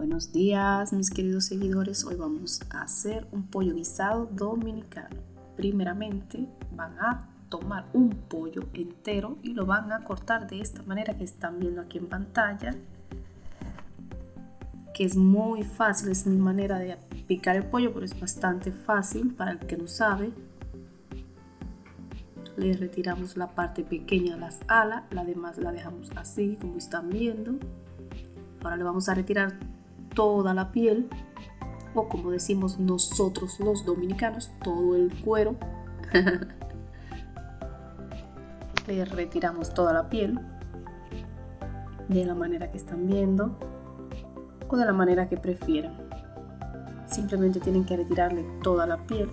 Buenos días, mis queridos seguidores. Hoy vamos a hacer un pollo guisado dominicano. Primeramente van a tomar un pollo entero y lo van a cortar de esta manera que están viendo aquí en pantalla, que es muy fácil. Es mi manera de picar el pollo, pero es bastante fácil para el que no sabe. Le retiramos la parte pequeña, las alas, la demás la dejamos así como están viendo. Ahora le vamos a retirar toda la piel, o como decimos nosotros los dominicanos, todo el cuero. Le retiramos toda la piel de la manera que están viendo o de la manera que prefieran. Simplemente tienen que retirarle toda la piel,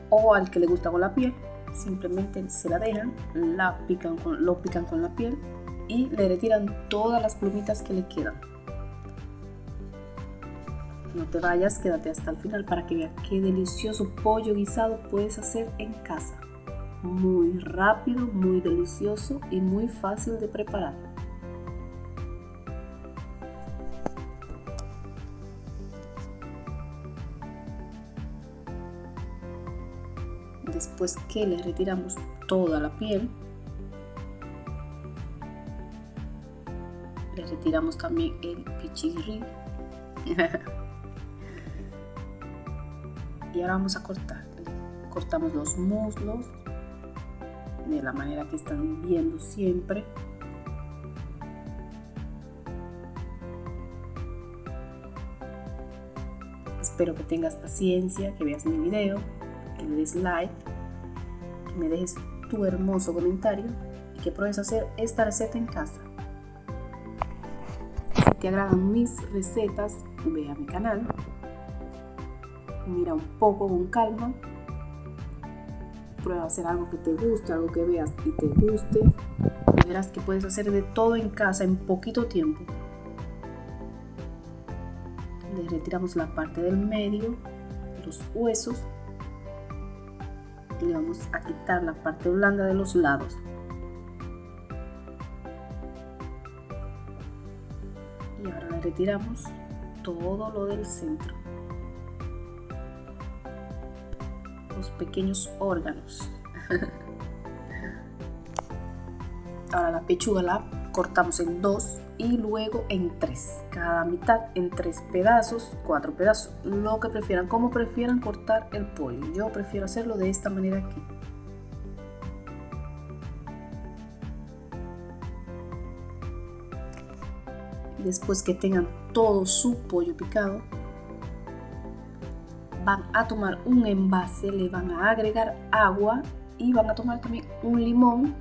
o al que le gusta con la piel simplemente se la dejan, lo pican con la piel y le retiran todas las plumitas que le quedan. No te vayas, quédate hasta el final para que veas qué delicioso pollo guisado puedes hacer en casa. Muy rápido, muy delicioso y muy fácil de preparar. Después que le retiramos toda la piel, le retiramos también el pichirri. Y ahora vamos a cortar. Cortamos los muslos de la manera que están viendo siempre. Espero que tengas paciencia, que veas mi video, que le des like, que me dejes tu hermoso comentario y que pruebes a hacer esta receta en casa. Si te agradan mis recetas, ve a mi canal. Mira un poco con calma, prueba a hacer algo que te guste, algo que veas y te guste, y verás que puedes hacer de todo en casa en poquito tiempo. Le retiramos la parte del medio, los huesos, y le vamos a quitar la parte blanda de los lados. Y ahora le retiramos todo lo del centro, los pequeños órganos. Ahora la pechuga la cortamos en 2 y luego en 3, cada mitad en 3 pedazos, 4 pedazos, lo que prefieran, como prefieran cortar el pollo. Yo prefiero hacerlo de esta manera aquí. Después que tengan todo su pollo picado, van a tomar un envase, le van a agregar agua y van a tomar también un limón,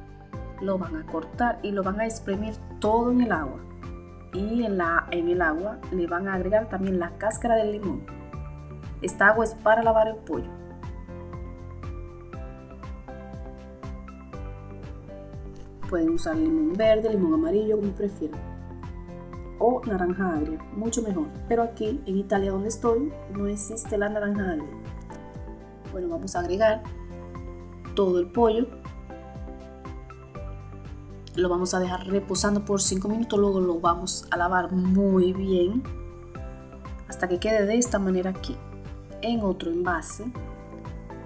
lo van a cortar y lo van a exprimir todo en el agua. Y en el agua le van a agregar también la cáscara del limón. Esta agua es para lavar el pollo. Pueden usar limón verde, limón amarillo, como prefieran, o naranja agria, mucho mejor. Pero aquí en Italia, donde estoy, no existe la naranja agria. Bueno, vamos a agregar todo el pollo. Lo vamos a dejar reposando por 5 minutos, luego lo vamos a lavar muy bien hasta que quede de esta manera aquí. En otro envase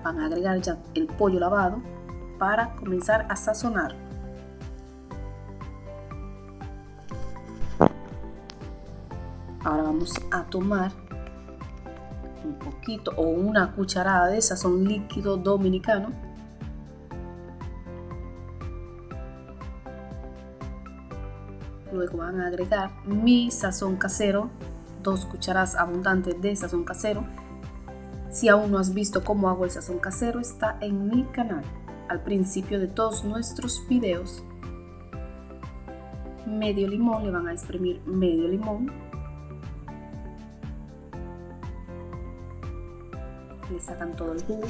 van a agregar ya el pollo lavado para comenzar a sazonar. Ahora vamos a tomar un poquito o una cucharada de sazón líquido dominicano. Luego van a agregar mi sazón casero, 2 cucharadas abundantes de sazón casero. Si aún no has visto cómo hago el sazón casero, está en mi canal, al principio de todos nuestros videos. Medio limón, le van a exprimir medio limón. Le sacan todo el jugo.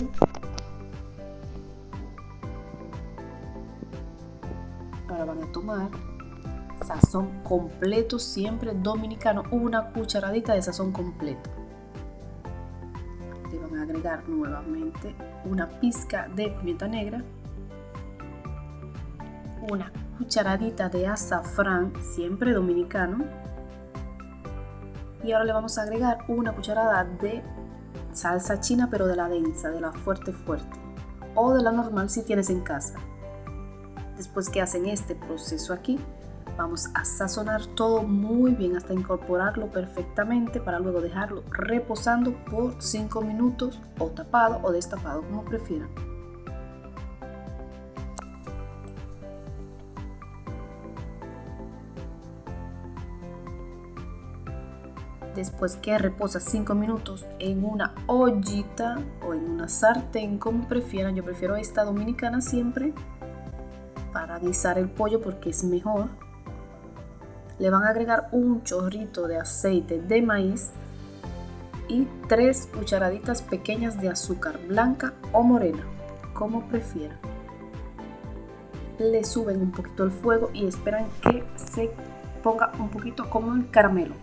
Ahora van a tomar sazón completo, siempre dominicano, una cucharadita de sazón completo. Le van a agregar nuevamente una pizca de pimienta negra, una cucharadita de azafrán, siempre dominicano, Y ahora le vamos a agregar una cucharada de salsa china, pero de la densa, de la fuerte, o de la normal si tienes en casa. Después que hacen este proceso aquí, vamos a sazonar todo muy bien hasta incorporarlo perfectamente para luego dejarlo reposando por 5 minutos o tapado o destapado, como prefieran. Después que reposa 5 minutos en una ollita o en una sartén, como prefieran, yo prefiero esta dominicana siempre para guisar el pollo porque es mejor. Le van a agregar un chorrito de aceite de maíz y 3 cucharaditas pequeñas de azúcar blanca o morena, como prefieran. Le suben un poquito el fuego y esperan que se ponga un poquito como el caramelo,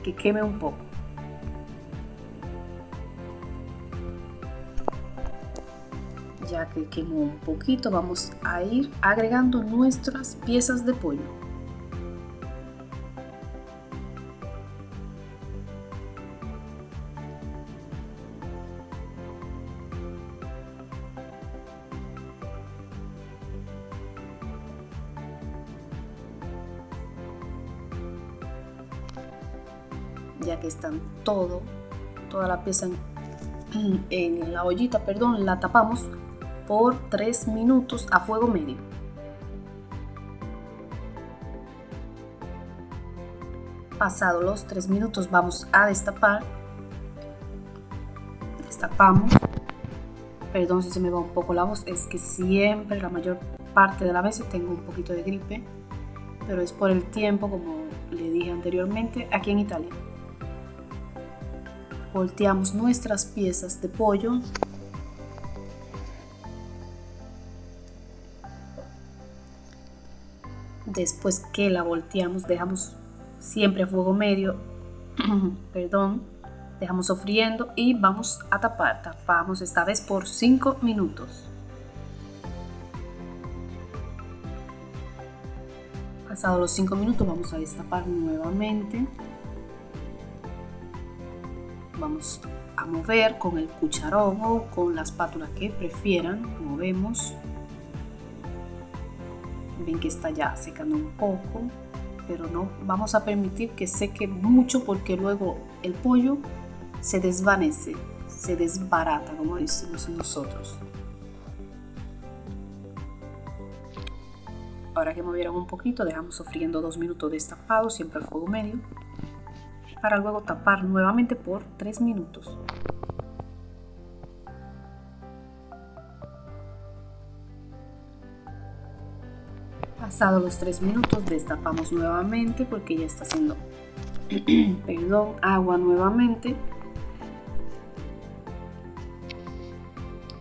que queme un poco. Ya que quemó un poquito, vamos a ir agregando nuestras piezas de pollo. Ya que están toda la pieza en la ollita, la tapamos por 3 minutos a fuego medio. Pasados los 3 minutos vamos a destapar. Destapamos. Perdón si se me va un poco la voz, es que siempre, la mayor parte de la vez tengo un poquito de gripe, pero es por el tiempo, como le dije anteriormente, aquí en Italia. Volteamos nuestras piezas de pollo. Después que la volteamos, dejamos siempre a fuego medio, dejamos sofriendo y vamos a tapar. Tapamos esta vez por 5 minutos. Pasados los 5 minutos vamos a destapar nuevamente. Vamos a mover con el cucharón o con la espátula que prefieran. Movemos. Ven que está ya secando un poco, pero no vamos a permitir que seque mucho porque luego el pollo se desvanece, se desbarata, como decimos nosotros. Ahora que movieron un poquito, dejamos sofriendo 2 minutos destapado, siempre a fuego medio, para luego tapar nuevamente por 3 minutos. Pasados los 3 minutos, destapamos nuevamente porque ya está haciendo agua nuevamente.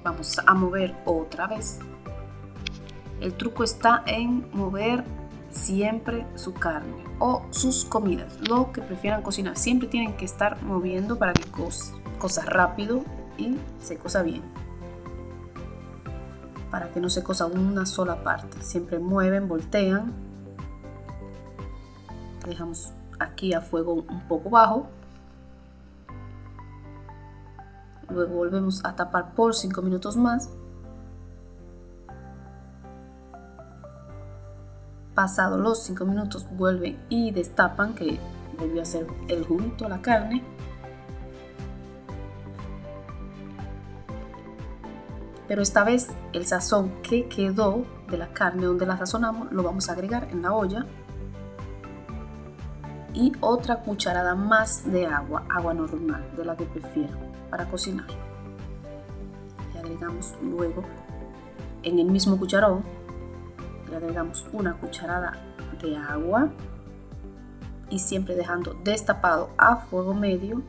Vamos a mover otra vez. El truco está en mover siempre su carne o sus comidas, lo que prefieran cocinar. Siempre tienen que estar moviendo para que cosa rápido y se cosa bien, para que no se cosa una sola parte. Siempre mueven, voltean. Dejamos aquí a fuego un poco bajo. Luego volvemos a tapar por 5 minutos más. Pasados los 5 minutos vuelven y destapan, que volvió a hacer el juguito, la carne. Pero esta vez el sazón que quedó de la carne donde la sazonamos lo vamos a agregar en la olla. Y otra cucharada más de agua normal, de la que prefieran para cocinar. Le agregamos luego en el mismo cucharón, le agregamos una cucharada de agua y siempre dejando destapado a fuego medio,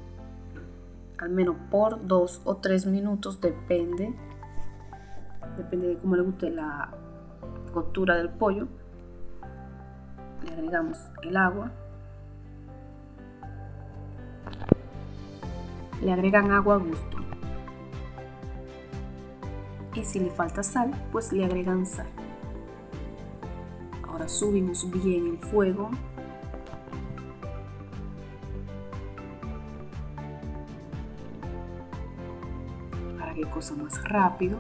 al menos por 2 o 3 minutos, depende de cómo le guste la coctura del pollo. Le agregamos el agua. Le agregan agua a gusto. Y si le falta sal, pues le agregan sal. Ahora subimos bien el fuego. para que cosa más rápido.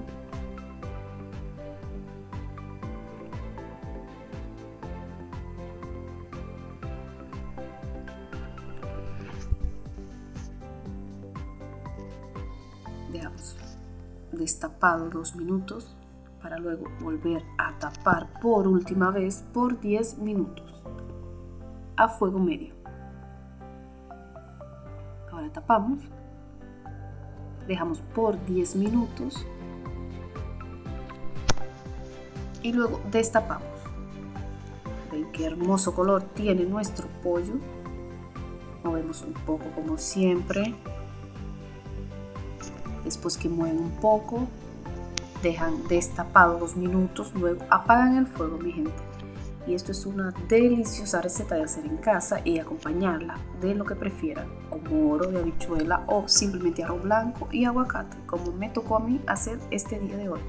Dejamos destapado 2 minutos para luego volver a tapar por última vez por 10 minutos a fuego medio. Ahora tapamos, dejamos por 10 minutos y luego destapamos. Ven qué hermoso color tiene nuestro pollo. Movemos un poco como siempre. Después que mueven un poco, dejan destapado 2 minutos, luego apagan el fuego, mi gente. Y esto es una deliciosa receta de hacer en casa y acompañarla de lo que prefieran, con moro de habichuela o simplemente arroz blanco y aguacate, como me tocó a mí hacer este día de hoy.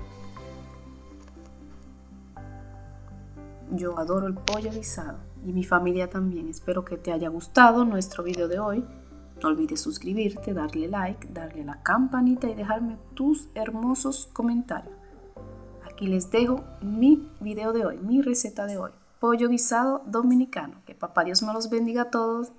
Yo adoro el pollo guisado y mi familia también. Espero que te haya gustado nuestro video de hoy. No olvides suscribirte, darle like, darle a la campanita y dejarme tus hermosos comentarios. Aquí les dejo mi video de hoy, mi receta de hoy. Pollo guisado dominicano. Que papá Dios me los bendiga a todos.